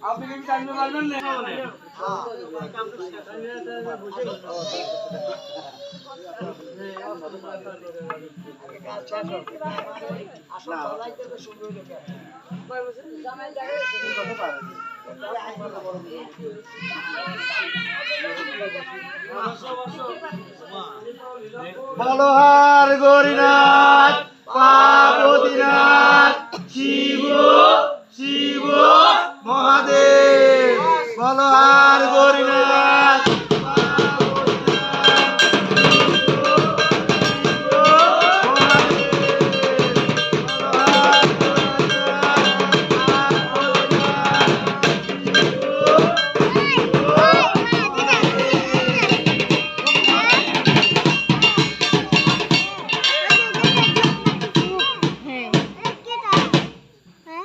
আপনি কি জানতে পারবেন না? বলহার গরিনাথ পার্বতীনাথ শিব শিব মহাদেব বলহার গরিনাথ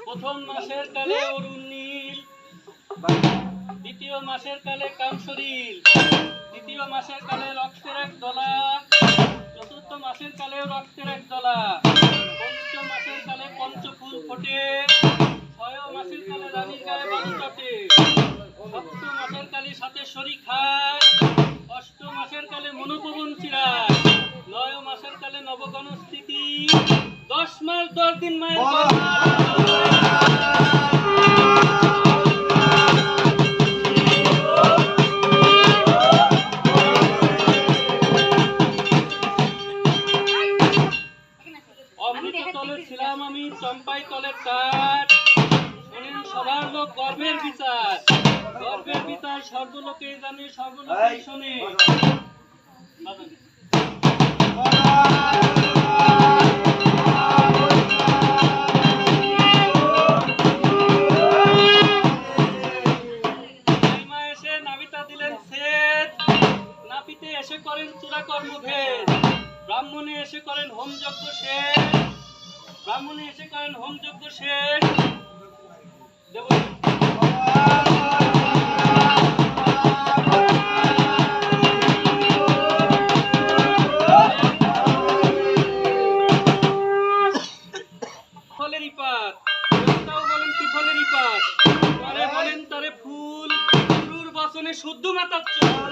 প্রথম মাসের কালে অরুণ নীল, দ্বিতীয় মাসের কালে কামসরিল, তৃতীয় মাসের কালে রক্তের এক দলা, চতুর্থ মাসের কালে রক্তের এক দলা, পঞ্চম মাসের কালে পঞ্চফুল ফোটে, ছয় মাসের কালে রানীর গায়ে বালু চটে, সপ্তম মাসের কালে সাথে শরী খায়, অষ্টম মাসের কালে মনোপবন চিরায়, নয় মাসের কালে নবগণ স্থিতি, 10 মাস 10 দিন মায়ের অমৃত তলে ছিলাম আমি চম্পাই তলের কাঠ, শোনেন সবার লোক গর্বের বিচার, গর্বের বিচার সর্বলোকে জানে সর্বলোকে শোনে। নাপিতে এসে করেন চূড়া কর্মভেদ, ব্রাহ্মণে এসে করেন হোমযজ্ঞ শেষ, ব্রাহ্মণে এসে করেন হোমযজ্ঞ শেষ। ফলেরই পাত, দেবতাও বলেন কি ফলেরই পাত, পরে বলেন তারে ফুল, গুরুর বচনে শুদ্ধ মাতার চুল।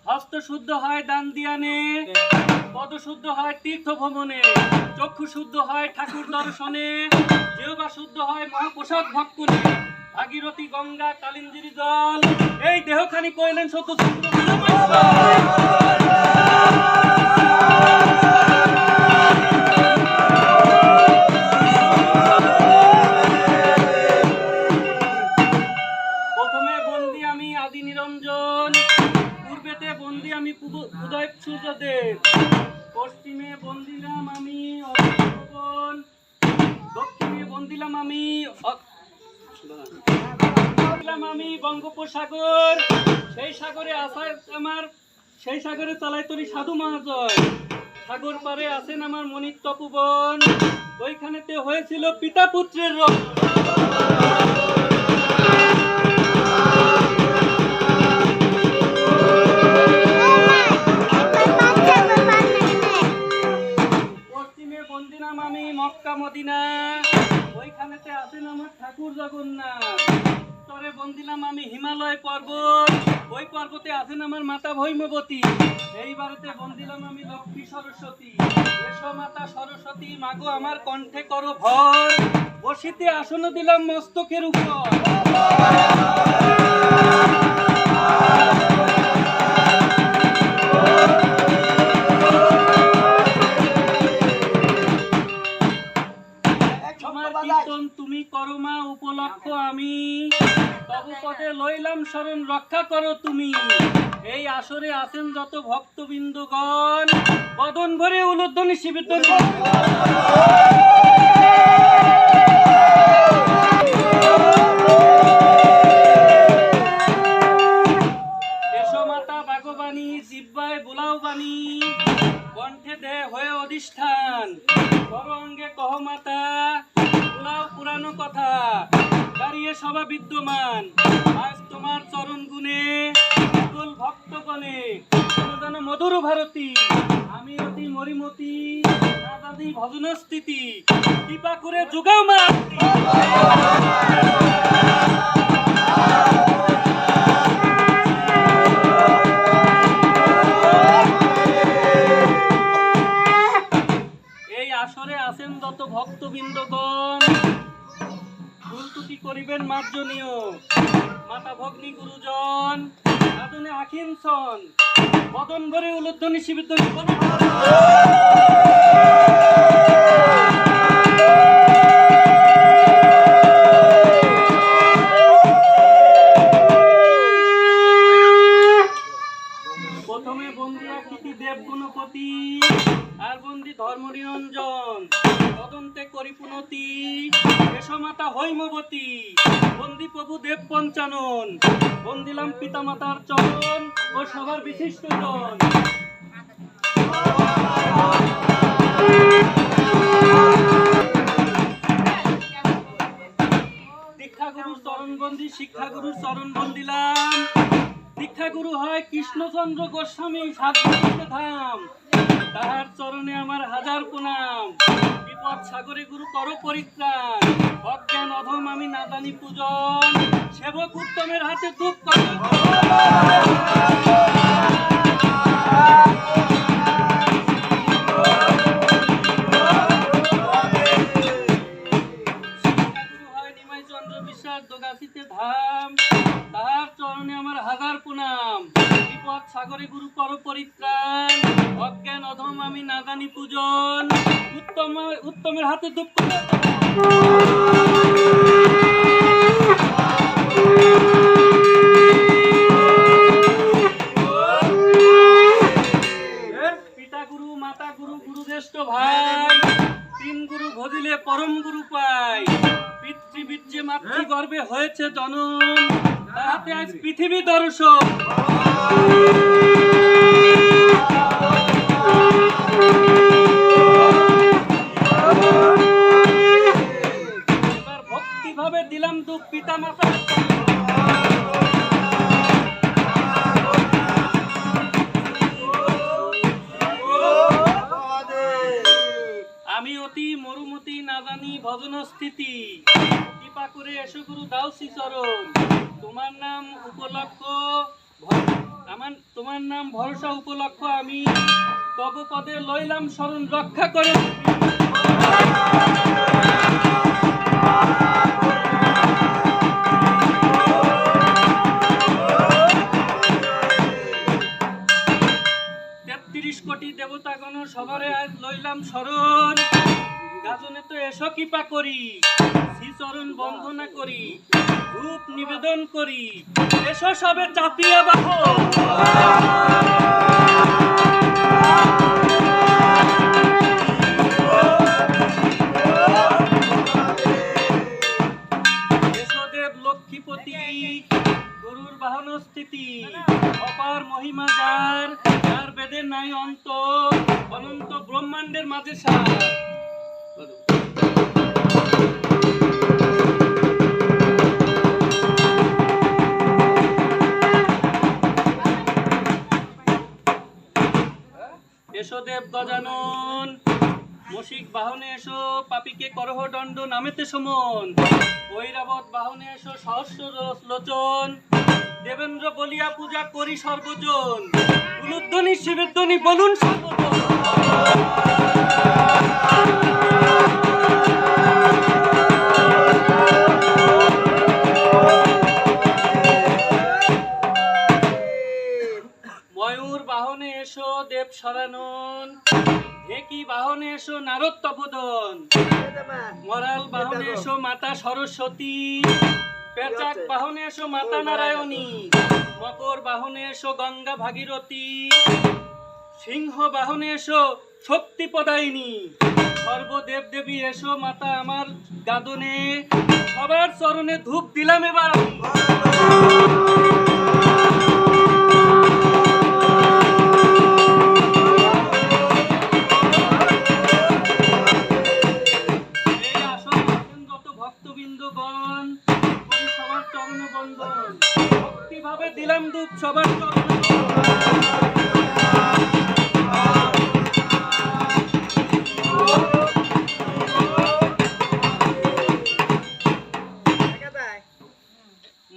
হস্ত শুদ্ধ হয় দান দিয়ানে, পদ শুদ্ধ হয় তীর্থ ভ্রমণে, চক্ষু শুদ্ধ হয় ঠাকুর দর্শনে, জিহ্বা শুদ্ধ হয় মহাপ্রসাদ ভক্ষণে, ভাগীরথী গঙ্গা কালিন্দীর জল, এই দেহখানি কইলেন সত্য চন্দ্র। প্রথমে বন্দি আমি আদি নিরঞ্জন, পূর্বেতে বন্দি আমি উদয় সূর্যদেব, পশ্চিমে বন্দিলাম আমি অগ্নিভবন, দক্ষিণে বন্দিলাম আমি বঙ্গোপসাগর, সেই সাগরে আসার আমার সেই সাগরে চালাই তরি সাধু মহাজয়, সাগর পারে আছেন আমার মনির তপোবন, ওইখানেতে হয়েছিল পিতা পুত্রের রক্ত। পশ্চিমে বন্দিলাম আমি মক্কা মদিনা, ওইখানেতে আছেন আমার ঠাকুর জগন্নাথ, উত্তরে বন্দিলাম আমি হিমালয় পর্বত, ওই পর্বতে আছেন আমার মাতা ভৈমবতী, এইবারেতে বন্দিলাম আমি লক্ষ্মী সরস্বতী, এসো মাতা সরস্বতী মাগো আমার কণ্ঠে করো ভর, বসিতে আসন দিলাম মস্তকের উপর। তুমি করো মা উপলক্ষ আমি, তব পথে লইলাম শরণ রক্ষা করো তুমি, এই আসরে আছেন যত ভক্তবৃন্দগণ, বদন ভরে উলুধ্বনি শিবির। সভা বিদ্যমান, আজ তোমার চরণ গুণে সকল ভক্তগণে যেন মধুর ভারতী, আমি অতি মরিমতি নাদাদি ভজন স্থিতি, কৃপা করে যুগাও মা। এই আসরে আছেন যত ভক্তবৃন্দগণ, ফুলতুতি করিবেন মার্জনীয় মাতা ভগ্নী গুরুজন, সাধনে আখিনসন বদন ভরে উলুধ্বনি শিবিধ্বনি। প্রথমে বন্দি আকৃতি দেব গুণপতি, আর বন্দি ধর্ম নিরঞ্জন, তদন্তে করি পুনতি, মাতা হৈমবতী, বন্দি প্রভু দেব পঞ্চানন, বন্দিলাম পিতা মাতার চরণ ও সবার বিশিষ্ট জন। দীক্ষাগুরুর চরণ বন্দি, শিক্ষাগুরুর চরণ বন্দিলাম। দীক্ষাগুরু হয় কৃষ্ণচন্দ্র গোস্বামী সাধুগুরুর ধাম, তাহার চরণে আমার হাজার প্রণাম। বিপদ সাগরে গুরু কর পরিত্রাণ, অজ্ঞান অধম আমি নাদানি পূজন, সেবক উত্তমের হাতে দুঃখ কর। শিক্ষাগুরু হয় নিমাই চন্দ্র বিশ্বাস দোগাছিতে ধাম, তাহার চরণে আমার হাজার প্রণাম। বিপদ সাগরে গুরু কর পরিত্রাণ, অজ্ঞান অধম আমি নাদানি পূজন, উত্তমের হাতে দুঃখ। পিতা গুরু মাতা গুরু গুরুজ্যেষ্ঠ ভাই, তিন গুরু ভজিলে পরম গুরু পাই। পিতৃবীর্যে মাতৃগর্ভে হয়েছে জনম, তাহাতে আজ পৃথিবী দর্শক। এবার ভক্তিভাবে দিলাম দুঃখ পিতা মাতা। আমি অতি মরুমতি নাজানি ভজন স্থিতি, কৃপা করে এসো গুরু দাও শ্রীচরণ। তোমার নাম উপলক্ষ তোমার নাম ভরসা উপলক্ষ, আমি তব পদে লইলাম শরণ, রক্ষা করে। কোটি দেবতাগণ সবরে আজ লইলাম শরণ, গাজনে তো এসো কৃপা করি, শ্রীচরণ বন্দনা করি, ধূপ নিবেদন করি, এসো সবে চাপিয়া বাহো। এসো দেব লক্ষ্মীপতি, গরুর বাহন স্থিতি, অপার মহিমা যার, যার বেদের নাই অন্ত, অনন্ত ব্রহ্মাণ্ডের মাঝে সার। এসো দেব গজানন, মশিক বাহনে এসো, পাপীকে করহ দণ্ড নামেতে সমন। ঐরাবত বাহনে এসো, সহস্র লোচন, দেবেন্দ্র বলিয়া পূজা করি সর্বজন। উলুধ্বনি শিবেধ্বনি বলুন সর্বজন। ময়ূর বাহনে এসো দেব সরানন, ঢেকি বাহনে এসো নারদ তপোদন। মরাল বাহনে এসো মাতা সরস্বতী, পেচাক বাহনে এসো মাতা নারায়ণী। মকর বাহনে এসো গঙ্গা ভাগীরথী, সিংহ বাহনে এসো শক্তি প্রদায়িনী। সর্বদেব দেবী এসো মাতা আমার গাদনে, সবার চরণে ধূপ দিলাম এবার। এইভাবে দিলাম দুধ সবার চরণে।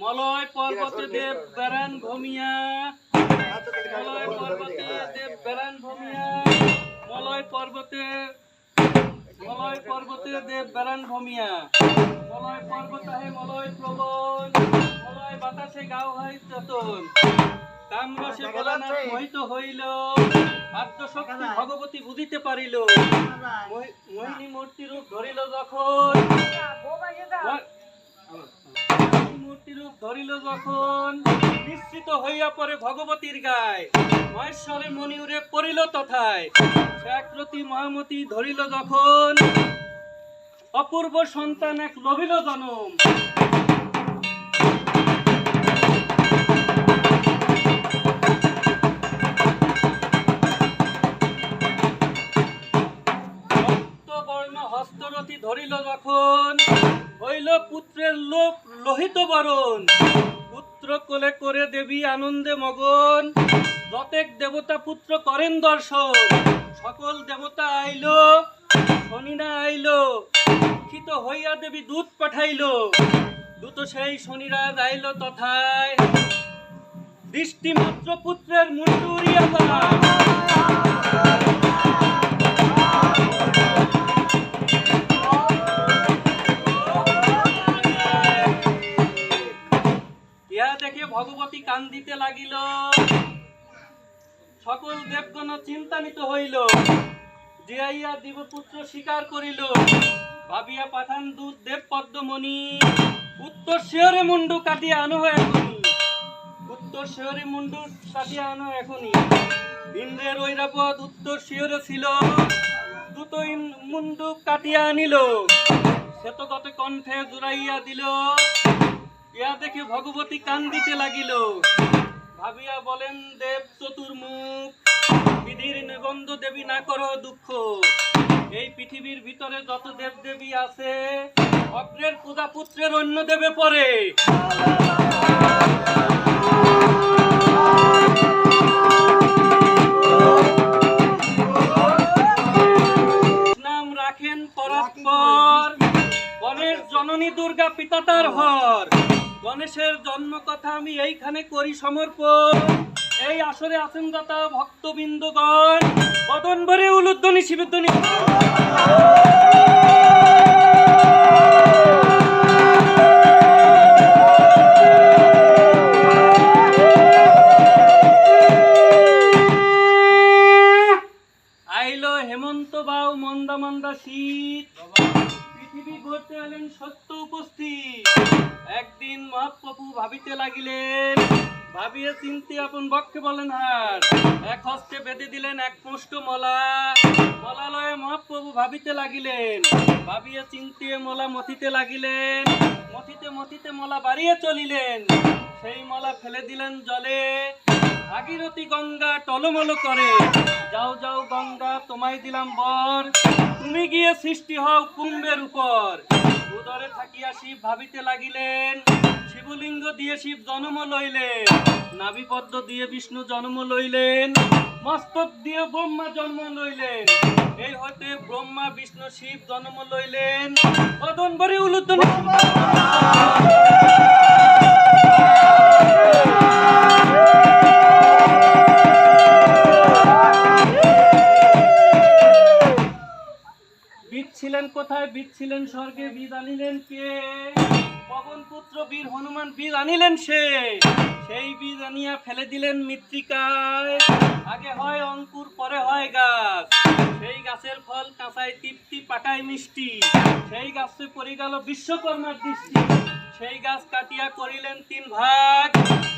মলয় পর্বতে দেব বেড়ান ভূমিয়া, মলয় পর্বতে দেব বেড়ান ভূমিয়া, মলয় পর্বতে দেব বেড়ান ভূমিয়া, মলয় পর্বতাহে মলয় প্রবণ, মলয় বাতাসে গাও হয় চতন, কামরসে ভোলানাথ মোহিত হইল, আদ্যশক্তি ভগবতী বুঝিতে পারিল, মোহিনী মূর্তি রূপ ধরিল যখন, নিশ্চিত হইয়া পরে ভগবতীর গায়, মহেশ্বরে মণিউরে পড়িল তথায়, একরতি মহামতি ধরিল যখন, অপূর্ব সন্তান এক লভিল জনম। রক্তবর্ণ হস্তরথি ধরিল যখন, হইল পুত্রের লোক লোহিত বরণ, পুত্র কোলে করে দেবী আনন্দে মগন, প্রত্যেক দেবতা পুত্র করেন দর্শন, সকল দেবতা আইলো, শনিরা আইলো, দুঃখিত হইয়া দেবী দূত পাঠাইলো, দূত সেই শনিরাজ আইলো তথায়, দৃষ্টিমাত্র পুত্রের মুন্ডু উড়িয়া যায়। ইহা দেখে ভগবতী কান্দিতে লাগিল, সকল দেবগণ চিন্তান্বিত হইল, জিয়াইয়া দিবপুত্র স্বীকার করিল, ভাবিয়া পাঠান দূত দেব পদ্মমণি, উত্তর শিয়রে মুন্ডু কাটিয়া আনো এখনই, উত্তর শিয়রে মুন্ডু কাটিয়া আনো এখনই। ইন্দ্রের ঐরাবত উত্তর শিয়রে ছিল, দূত মুন্ডু কাটিয়া আনিল, শ্বেতগত কণ্ঠে জুড়াইয়া দিল, ইহা দেখে ভগবতী কান্দিতে লাগিল, ভাবিয়া বলেন দেব চতুর্মুখ, বিধির নিবন্ধ দেবী না করো দুঃখ, এই পৃথিবীর ভিতরে যত দেব দেবী আছে, অগ্রের পূজা পুত্রের অন্য দেবে পরে। নাম রাখেন পরাৎপর, গণেশ জননী দুর্গা পিতা তার হর, গণেশের জন্ম কথা আমি এইখানে করি সমর্পণ, এই আসরে আছেন যত ভক্তবৃন্দগণ, বদন ভরে উলুধ্বনি শিবধ্বনি। আইলো হেমন্ত বাউ মন্দা মন্দা শীত, পৃথিবী ঘুরতে এলেন সত্য উপস্থিত, একদিন মহাপ্রভু ভাবিতে লাগিলেন, ভাবিয়ে চিন্তি আপন বক্ষে বলেন হার, এক হস্তে বেঁধে দিলেন এক মুষ্ট মলা, মলালয়ে মহাপ্রভু ভাবিতে লাগিলেন, ভাবিয়ে চিন্তিয়ে মলা মথিতে লাগিলেন, মথিতে মথিতে মলা বাড়িয়ে চলিলেন, সেই মলা ফেলে দিলেন জলে, ভাগীরথী গঙ্গা টলমল করে, যাও যাও গঙ্গা তোমায় দিলাম বর, তুমি গিয়ে সৃষ্টি হও কুম্ভের উপর, উদরে থাকিয়া শিব ভাবিতে লাগিলেন, শিবলিঙ্গ দিয়ে শিব জন্ম লইলেন, নাভিপদ্ম দিয়ে বিষ্ণু জন্ম লইলেন, মস্তক দিয়ে ব্রহ্মা জন্ম লইলেন, এই হতে ব্রহ্মা বিষ্ণু শিব জন্ম লইলেন, বদন ভরে উলুধ্বনি। বীজ ছিলেন কোথায়, বীজ ছিলেন স্বর্গে, বীজ আনিলেন কে, পবন পুত্র বীর হনুমান বীজ আনিলেন সে, সেই বীজ আনিয়া ফেলে দিলেন মৃত্তিকায়, আগে হয় অঙ্কুর পরে হয় গাছ, সেই গাছের ফল কাঁচায় তৃপ্তি পাকায় মিষ্টি, সেই গাছে পড়ে গেল বিশ্বকর্মার দৃষ্টি, সেই গাছ কাটিয়া করিলেন তিন ভাগ,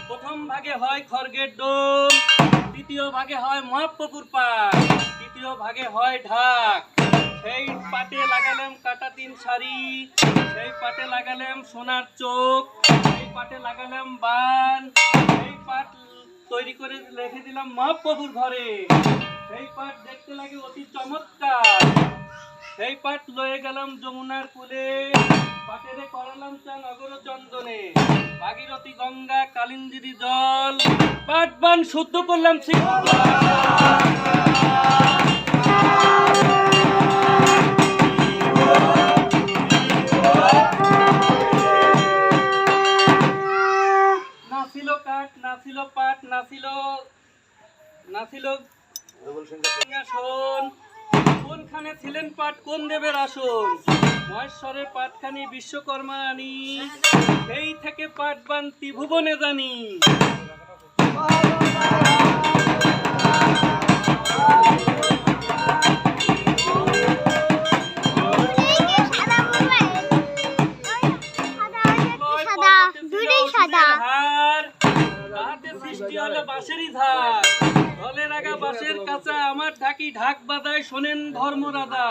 প্রথম ভাগে হয় খড়গের ডোম, দ্বিতীয় ভাগে হয় মহাপ্রভুর পাক, তৃতীয় ভাগে হয় ঢাক, সেই পাটে লাগালাম কাটা তিন সারি, সেই পাটে লাগালাম সোনার চোখ, সেই পাটে লাগালাম বান, সেই পাট তৈরি করে রেখে দিলাম মহাপ্রভুর ঘরে, সেই পাট দেখতে লাগে অতি চমৎকার, সেই পাট লয়ে গেলাম যমুনার কূলে, পাটেরে করালাম চান অগর চন্দনে, ভাগীরথী গঙ্গা কালিন্দিরি জল, পাট বান শুদ্ধ করলাম নাছিল কাঠ, নাছিল পাট, নাছিল সিংহাসন। কোনখানে ছিলেন পাট, কোন দেবের আসন? মহেশ্বরের পাটখানি বিশ্বকর্মা আনি, সেই থেকে পাট বান ত্রিভুবনে জানি। সৃষ্টি হলো বাঁশেরই ধার, জলের আগা বাঁশের কাঁচা, আমার ঢাকি ঢাক বাজায় শোনেন ধর্মরাজা।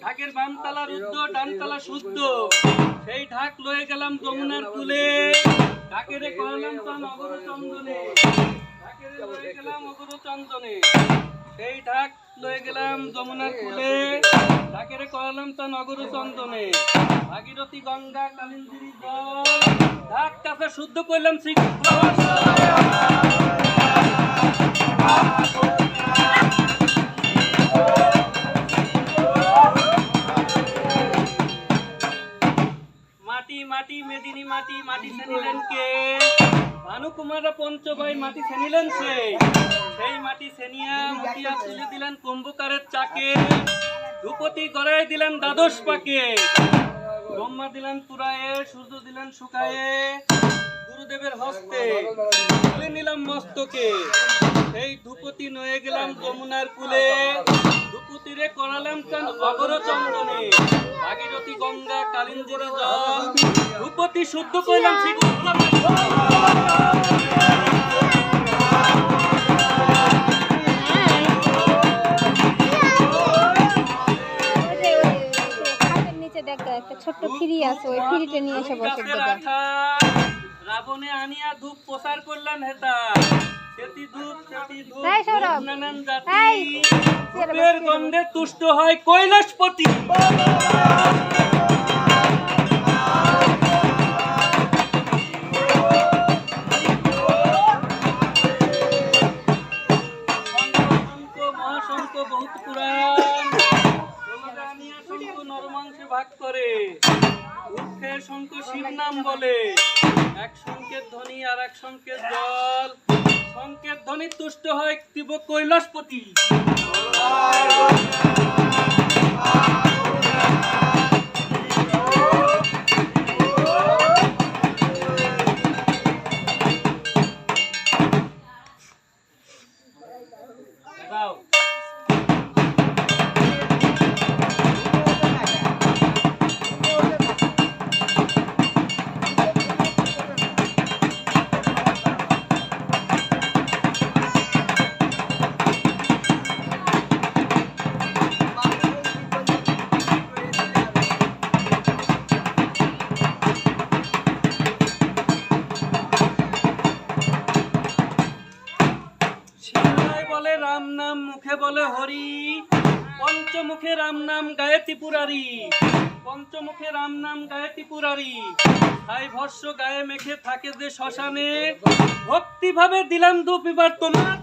ঢাকের বামতলা রুদ্ধ, ডানতলা শুদ্ধ, সেই ঢাক লয়ে গেলাম যমুনার কুলে, ঢাকেরে করালাম চান অগর চন্দনে, ঢাকেরে লয়ে গেলাম অগর চন্দনে, সেই ঢাক লয়ে গেলাম যমুনার কুলে, ঢাকেরে করালাম চান অগর চন্দনে, ভাগীরথী গঙ্গা কালিন্দিরি জল, ঢাক কাছে শুদ্ধ করলাম মাটি মাটি মেদিনী মাটি, মাটি ছেনিলেন কে? ভানুকুমার পঞ্চভাই মাটি ছেনিলেন সেই মাটি ছেনিয়া মুটিয়া তুলে দিলেন কুম্ভকারের চাকে, ধ্রুপতি গড়াই দিলেন দ্বাদশ পাকে, ব্রহ্মা দিলেন পুরায়ে, সূর্য দিলেন শুকায়ে, গুরুদেবের হস্তে তুলে নিলাম মস্তকে, সেই ধ্রুপতি নয়ে গেলাম যমুনার কুলে, ধ্রুপতিরে করালাম চান অগর চন্দনে, ভাগীরথী গঙ্গা কালিন্দিরি জল, ধ্রুপতি শুদ্ধ করলাম একটা ছোট্ট ফ্রি আছে, ওই ফ্রিতে নিয়ে এসে বসে দেবে। রাবণে আনিয়া ধূপ প্রচার করলেন হেতা, সেতি ধূপ নানান জাতি, ধূপের গন্ধে তুষ্ট হয় কৈলাসপতি। মহাশঙ্খ বহুত পুরাণ, শঙ্খ নরমাংসে ভাগ করে, দুঃখের শঙ্খ শিব নাম বলে, এক শঙ্খের ধ্বনি আর এক শঙ্খের জল, শঙ্খের ধ্বনি তুষ্ট হয় তীব্র কৈলাসপতি। রাম নাম মুখে বলে হরি, পঞ্চমুখে রাম নাম গায়ে ত্রিপুরারি, পঞ্চমুখে রাম নাম গায়ে ত্রিপুরারি, তাই ভস্য গায়ে মেখে থাকে যে শ্মশানে, ভক্তি ভাবে দিলাম ধূপ এবার তোমার